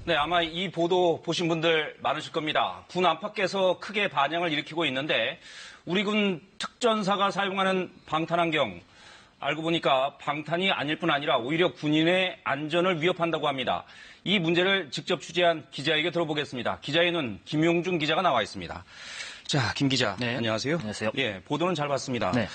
네, 아마 이 보도 보신 분들 많으실 겁니다. 군 안팎에서 크게 반향을 일으키고 있는데 우리 군 특전사가 사용하는 방탄안경, 알고 보니까 방탄이 아닐 뿐 아니라 오히려 군인의 안전을 위협한다고 합니다. 이 문제를 직접 취재한 기자에게 들어보겠습니다. 기자의 눈 김용준 기자가 나와 있습니다. 자, 김 기자, 네. 안녕하세요. 안녕하세요. 예, 보도는 잘 봤습니다. 네.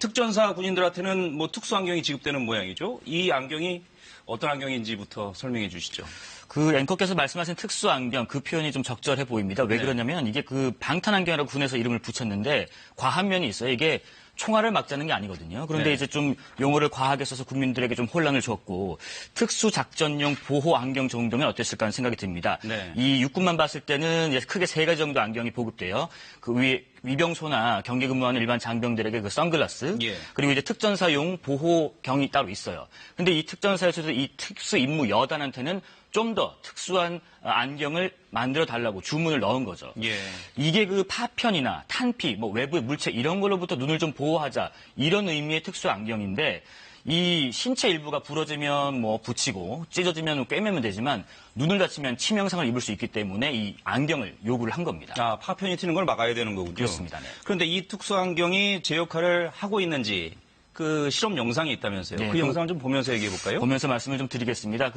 특전사 군인들한테는 뭐 특수 안경이 지급되는 모양이죠. 이 안경이 어떤 안경인지부터 설명해 주시죠. 그 앵커께서 말씀하신 특수 안경, 그 표현이 좀 적절해 보입니다. 왜 그러냐면 이게 그 방탄 안경이라고 군에서 이름을 붙였는데 과한 면이 있어요. 이게 총알을 막자는 게 아니거든요. 그런데 네. 이제 좀 용어를 과하게 써서 국민들에게 좀 혼란을 줬고 특수작전용 보호 안경 정도면 어땠을까 하는 생각이 듭니다. 네. 이 육군만 봤을 때는 이제 크게 세 가지 정도 안경이 보급돼요. 그 위에 위병소나 경계 근무하는 일반 장병들에게 그 선글라스, 예. 그리고 이제 특전사용 보호경이 따로 있어요. 근데 이 특전사에서도 이 특수 임무 여단한테는 좀 더 특수한 안경을 만들어 달라고 주문을 넣은 거죠. 예. 이게 그 파편이나 탄피, 뭐 외부의 물체 이런 걸로부터 눈을 좀 보호하자 이런 의미의 특수 안경인데 이 신체 일부가 부러지면 뭐 붙이고 찢어지면 꿰매면 되지만 눈을 다치면 치명상을 입을 수 있기 때문에 이 안경을 요구를 한 겁니다. 아, 파편이 튀는 걸 막아야 되는 거군요. 그렇습니다. 네. 그런데 이 특수 안경이 제 역할을 하고 있는지 그 실험 영상이 있다면서요. 네, 그 영상을 좀 보면서 얘기해 볼까요? 보면서 말씀을 좀 드리겠습니다.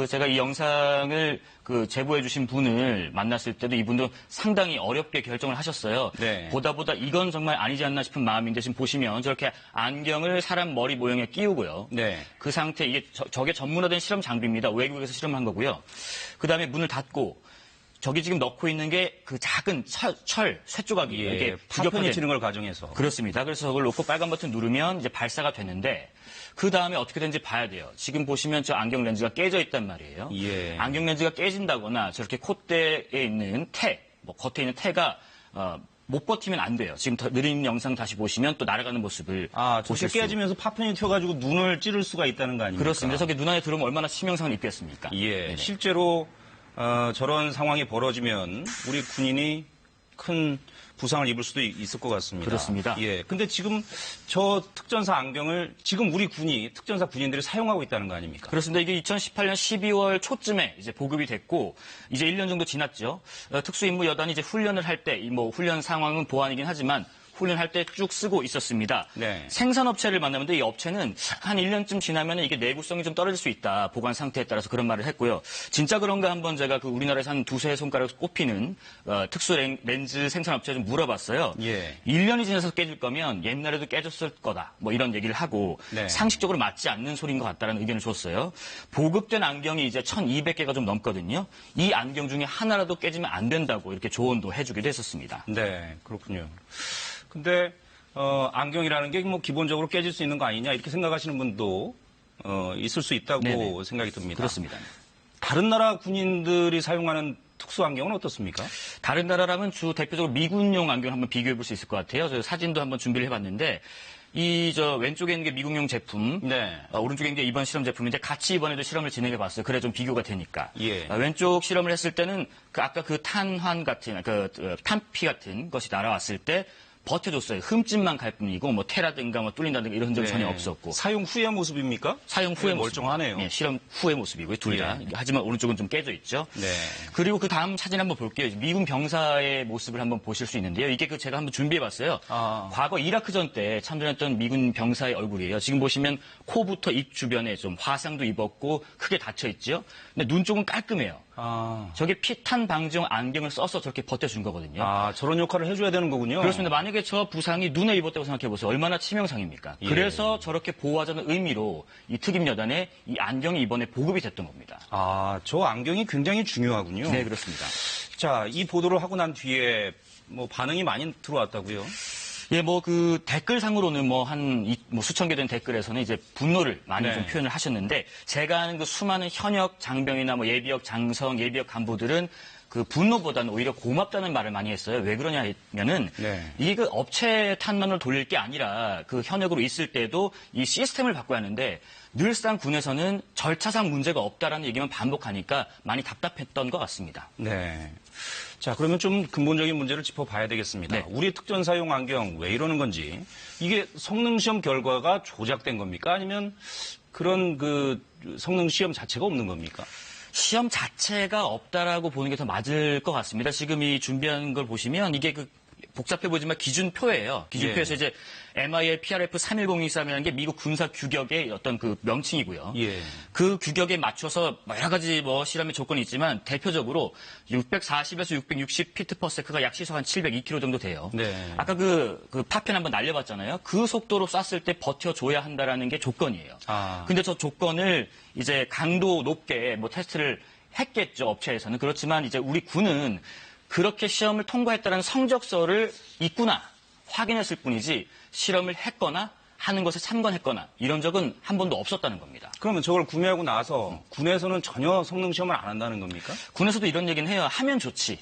제가 이 영상을 제보해 주신 분을 만났을 때도 이분도 상당히 어렵게 결정을 하셨어요. 네. 보다 이건 정말 아니지 않나 싶은 마음인데 지금 보시면 저렇게 안경을 사람 머리 모양에 끼우고요. 네. 그 상태 이게 저게 전문화된 실험 장비입니다. 외국에서 실험한 거고요. 그다음에 문을 닫고 저기 지금 넣고 있는 게 그 작은 쇠조각이에요. 예, 이게 파편이 부적화된. 튀는 걸 가정해서. 그렇습니다. 그래서 저걸 놓고 빨간 버튼 누르면 이제 발사가 되는데 그 다음에 어떻게 되는지 봐야 돼요. 지금 보시면 저 안경 렌즈가 깨져 있단 말이에요. 예. 안경 렌즈가 깨진다거나 저렇게 콧대에 있는 겉에 있는 태가 못 버티면 안 돼요. 지금 더 느린 영상 다시 보시면 또 날아가는 모습을 아, 저게 보실 수. 깨지면서 파편이 튀어가지고 눈을 찌를 수가 있다는 거 아닙니까? 그렇습니다. 저게 눈 안에 들어오면 얼마나 치명상을 입겠습니까? 예, 네네. 실제로 저런 상황이 벌어지면 우리 군인이 큰 부상을 입을 수도 있을 것 같습니다. 그렇습니다. 예, 근데 지금 저 특전사 안경을 지금 우리 특전사 군인들이 사용하고 있다는 거 아닙니까? 그렇습니다. 이게 2018년 12월 초쯤에 이제 보급이 됐고 이제 1년 정도 지났죠. 특수임무 여단이 이제 훈련을 할 때 훈련 상황은 보안이긴 하지만 훈련할 때 쭉 쓰고 있었습니다. 네. 생산업체를 만나는데 이 업체는 한 1년쯤 지나면 이게 내구성이 좀 떨어질 수 있다. 보관 상태에 따라서 그런 말을 했고요. 진짜 그런가 한번 제가 우리나라에서 한 두세 손가락 꼽히는 특수 렌즈 생산업체에 좀 물어봤어요. 예. 1년이 지나서 깨질 거면 옛날에도 깨졌을 거다. 뭐 이런 얘기를 하고 네. 상식적으로 맞지 않는 소리인 것 같다는 의견을 줬어요. 보급된 안경이 이제 1,200개가 좀 넘거든요. 이 안경 중에 하나라도 깨지면 안 된다고 이렇게 조언도 해주기도 했었습니다. 네, 그렇군요. 근데 안경이라는 게 뭐 기본적으로 깨질 수 있는 거 아니냐 이렇게 생각하시는 분도 있을 수 있다고 네네. 생각이 듭니다. 그렇습니다. 다른 나라 군인들이 사용하는 특수 안경은 어떻습니까? 다른 나라라면 대표적으로 미군용 안경 한번 비교해 볼 수 있을 것 같아요. 저 사진도 한번 준비를 해봤는데 왼쪽에 있는 게 미군용 제품, 네. 오른쪽에 있는 게 이번 실험 제품인데 같이 이번에도 실험을 진행해 봤어요. 그래 좀 비교가 되니까. 예. 왼쪽 실험을 했을 때는 아까 그 탄환 같은 탄피 같은 것이 날아왔을 때 버텨줬어요. 흠집만 갈 뿐이고 뭐 테라든가 뭐 뚫린다든가 이런 흔적이 네. 전혀 없었고. 사용 후의 모습입니까? 사용 후의 모습. 멀쩡하네요. 네, 실험 후의 모습이고요. 둘 다. 예. 하지만 오른쪽은 좀 깨져 있죠. 네. 그리고 그 다음 사진 한번 볼게요. 미군 병사의 모습을 한번 보실 수 있는데요. 이게 제가 한번 준비해봤어요. 아. 과거 이라크전 때 참전했던 미군 병사의 얼굴이에요. 지금 보시면 코부터 입 주변에 좀 화상도 입었고 크게 다쳐 있죠. 근데 눈 쪽은 깔끔해요. 아. 저게 피탄 방지용 안경을 써서 저렇게 버텨준 거거든요. 아, 저런 역할을 해줘야 되는 거군요. 그렇습니다. 만약에 저 부상이 눈에 입었다고 생각해보세요. 얼마나 치명상입니까? 예. 그래서 저렇게 보호하자는 의미로 이 특임여단에 이 안경이 이번에 보급이 됐던 겁니다. 아, 저 안경이 굉장히 중요하군요. 네, 그렇습니다. 자, 이 보도를 하고 난 뒤에 뭐 반응이 많이 들어왔다고요? 예, 댓글상으로는 수천 개 된 댓글에서는 이제 분노를 많이 네. 좀 표현을 하셨는데, 제가 아는 그 수많은 현역 장병이나 예비역 장성, 예비역 간부들은 그 분노보다는 오히려 고맙다는 말을 많이 했어요. 왜 그러냐면은, 네. 이게 그 업체 탄만으로 돌릴 게 아니라 그 현역으로 있을 때도 이 시스템을 바꿔야 하는데, 늘상 군에서는 절차상 문제가 없다라는 얘기만 반복하니까 많이 답답했던 것 같습니다. 네. 자, 그러면 좀 근본적인 문제를 짚어봐야 되겠습니다. 네. 우리 특전사용 안경 왜 이러는 건지, 이게 성능시험 결과가 조작된 겁니까? 아니면 그런 그 성능시험 자체가 없는 겁니까? 시험 자체가 없다라고 보는 게 더 맞을 것 같습니다. 지금 이 준비한 걸 보시면 이게 복잡해 보이지만 기준표예요. 기준표에서 예. 이제 MIL PRF 3102이라는 게 미국 군사 규격의 어떤 그 명칭이고요. 예. 그 규격에 맞춰서 여러 가지 실험의 조건이 있지만 대표적으로 640에서 660 피트/세크가 약 시속 한 702km 정도 돼요. 네. 아까 그 파편 한번 날려봤잖아요. 그 속도로 쐈을 때 버텨줘야 한다라는 게 조건이에요. 아. 근데 저 조건을 이제 강도 높게 테스트를 했겠죠, 업체에서는. 그렇지만 이제 우리 군은 그렇게 시험을 통과했다는 성적서를 있구나 확인했을 뿐이지 실험을 했거나 하는 것에 참관했거나 이런 적은 한 번도 없었다는 겁니다. 그러면 저걸 구매하고 나서 군에서는 전혀 성능 시험을 안 한다는 겁니까? 군에서도 이런 얘기는 해요. 하면 좋지.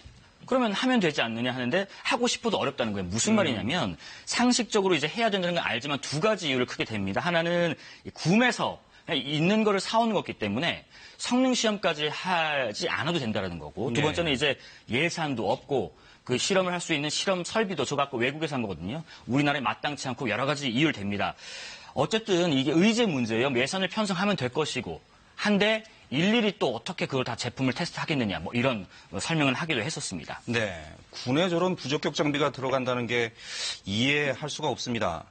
그러면 하면 되지 않느냐 하는데 하고 싶어도 어렵다는 거예요. 무슨 말이냐면 상식적으로 이제 해야 된다는 건 알지만 두 가지 이유를 크게 댑니다. 하나는 굼에서 있는 거를 사오는 거기 때문에 성능 시험까지 하지 않아도 된다는 거고 두 번째는 이제 예산도 없고 그 실험을 할 수 있는 실험 설비도 저 갖고 외국에서 한 거거든요. 우리나라에 마땅치 않고 여러 가지 이유를 댑니다. 어쨌든 이게 의제 문제예요. 예산을 편성하면 될 것이고 한데 일일이 또 어떻게 그걸 다 제품을 테스트하겠느냐 이런 설명을 하기도 했었습니다. 네. 군에 저런 부적격 장비가 들어간다는 게 이해할 수가 없습니다.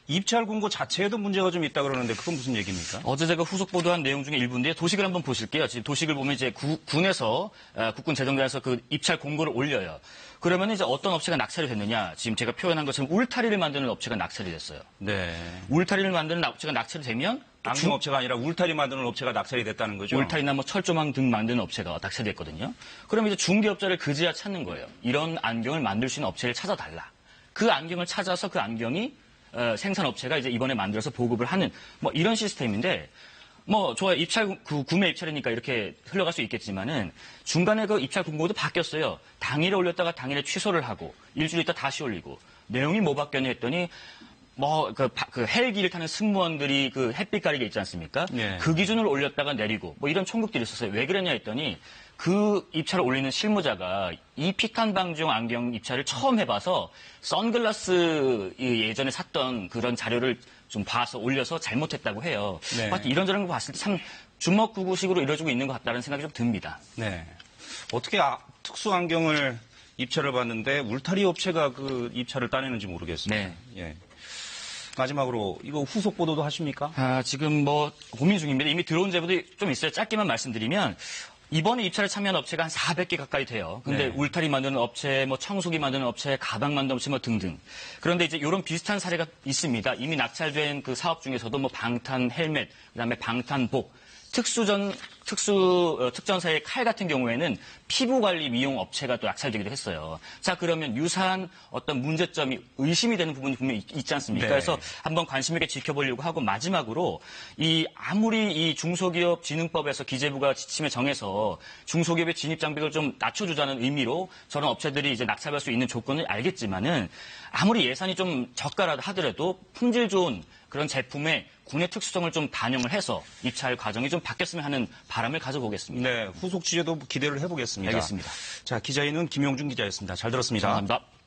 입찰 공고 자체에도 문제가 좀 있다 그러는데 그건 무슨 얘기입니까? 어제 제가 후속 보도한 내용 중에 일부인데 도식을 한번 보실게요. 지금 도식을 보면 이제 군에서 국군 재정단에서 그 입찰 공고를 올려요. 그러면 이제 어떤 업체가 낙찰이 됐느냐? 지금 제가 표현한 것처럼 울타리를 만드는 업체가 낙찰이 됐어요. 네. 울타리를 만드는 업체가 낙찰이 되면 안경업체가 아니라 울타리 만드는 업체가 낙찰이 됐다는 거죠? 울타리나 철조망 등 만드는 업체가 낙찰이 됐거든요. 그러면 이제 중개업자를 그제야 찾는 거예요. 이런 안경을 만들 수 있는 업체를 찾아달라. 그 안경을 찾아서 그 안경이 생산업체가 이제 이번에 만들어서 보급을 하는 이런 시스템인데 좋아요. 구매 입찰이니까 이렇게 흘러갈 수 있겠지만은 중간에 그 입찰 공고도 바뀌었어요. 당일에 올렸다가 당일에 취소를 하고 일주일 있다 다시 올리고 내용이 뭐 바뀌었냐 했더니 그 헬기를 타는 승무원들이 그 햇빛 가리개 있지 않습니까? 네. 그 기준을 올렸다가 내리고 이런 총극들이 있었어요. 왜 그랬냐 했더니 그 입찰을 올리는 실무자가 이 피탄 방지용 안경 입찰을 처음 해봐서 선글라스 예전에 샀던 그런 자료를 좀 봐서 올려서 잘못했다고 해요. 네. 이런저런 거 봤을 때 참 주먹구구식으로 이루어지고 있는 것 같다는 생각이 좀 듭니다. 네. 어떻게 특수 안경을 입찰을 받는데 울타리 업체가 그 입찰을 따내는지 모르겠습니다. 네. 예. 마지막으로 이거 후속 보도도 하십니까? 지금 고민 중입니다. 이미 들어온 제보도 좀 있어요. 짧게만 말씀드리면 이번에 입찰에 참여한 업체가 한 400개 가까이 돼요. 근데 네. 울타리 만드는 업체, 청소기 만드는 업체, 가방 만드는 업체 등등. 그런데 이제 이런 비슷한 사례가 있습니다. 이미 낙찰된 그 사업 중에서도 방탄 헬멧, 그다음에 방탄복, 특전사의 칼 같은 경우에는 피부 관리 미용 업체가 또 낙찰되기도 했어요. 자, 그러면 유사한 어떤 문제점이 의심이 되는 부분이 분명히 있지 않습니까? 네. 그래서 한번 관심 있게 지켜보려고 하고 마지막으로 아무리 이 중소기업 진흥법에서 기재부가 지침에 정해서 중소기업의 진입 장벽을 좀 낮춰주자는 의미로 저런 업체들이 이제 낙찰할 수 있는 조건을 알겠지만은 아무리 예산이 좀 저가라도 하더라도 품질 좋은 그런 제품의 군의 특수성을 좀 반영을 해서 입찰 과정이 좀 바뀌었으면 하는 바람을 가져보겠습니다. 네, 후속 취재도 기대를 해보겠습니다. 알겠습니다. 자, 기자인은 김용준 기자였습니다. 잘 들었습니다. 감사합니다.